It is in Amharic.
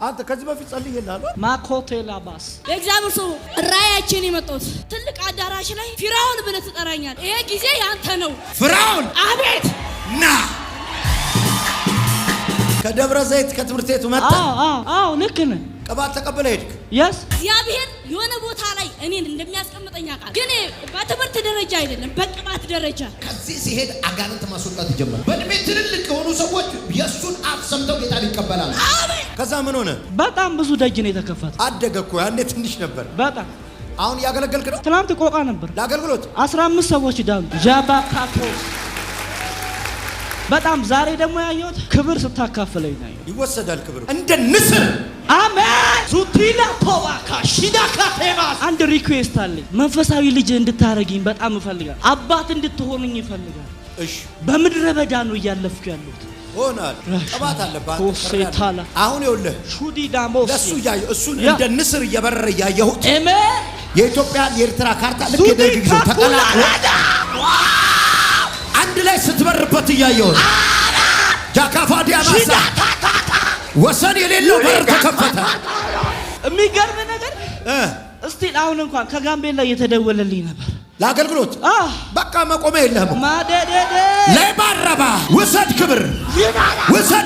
አንተ ከዚህ በፊት ጸልየናል ማኮቴላ ባስ እግዚአብሔር ሰው ራያችን ይመጣው ትልቅ አዳራሽ ላይ ፍራውን ብለህ ትጠራኛል። ይሄ ጊዜ ያንተ ነው። ፍራውን አቤት ና ከደብረ ዘይት ከትምህርት ቤቱ መጣ። አዎ ልክ ነህ። ቅባት ተቀበለ ሄድክ። yes እግዚአብሔር የሆነ ቦታ ላይ እኔን እንደሚያስቀምጠኝ አውቃለሁ። ግን በትምህርት ደረጃ አይደለም በቅባት ደረጃ። ከዚህ ሲሄድ አጋንንት ማስወጣት ጀመረ። በእድሜ ትልልቅ የሆኑ ሰዎች የሱን አፍ ሰምተው ጌታን ይቀበላሉ። አሜን። ከዛ ምን ሆነ? በጣም ብዙ ደጅ ነው የተከፈተ። አደገ እኮ ያኔ ትንሽ ነበር። በጣም አሁን ያገለገልክ ነው። ትናንት ቆቃ ነበር ለአገልግሎት 15 ሰዎች ዳኑ። ጃባካቶስ በጣም ዛሬ ደግሞ ያየሁት ክብር ስታካፍለኝ ነው። ይወሰዳል ክብር እንደ ንስር። አሜን ሱቲላ ቶባካ ሽዳካቴማ አንድ ሪኩዌስት አለኝ። መንፈሳዊ ልጅ እንድታረጊኝ በጣም እፈልጋለሁ። አባት እንድትሆንኝ እፈልጋለሁ። እሺ በምድረ በዳ ነው እያለፍኩ ያለሁት። ሆናል ቅባት አለባት። ሆሴታላ አሁን ይኸውልህ ሹዲ ዳሞስ ለሱ ያየው እሱን እንደ ንስር እየበረረ ያየሁት አሜን። የኢትዮጵያ የኤርትራ ካርታ ልክ የደርግ ጊዜ ተቀላቀለ። አንድ ላይ ስትበርበት እያየሁት ጃካፋዲያ ማሳ ወሰን የሌለው በር ተከፈተ። የሚገርም ነገር እስቲ አሁን እንኳን ከጋምቤላ እየተደወለልኝ ነበር ለአገልግሎት። በቃ መቆሚያ የለህም። ማደደደ ለባረባ ውሰድ ክብር ውሰድ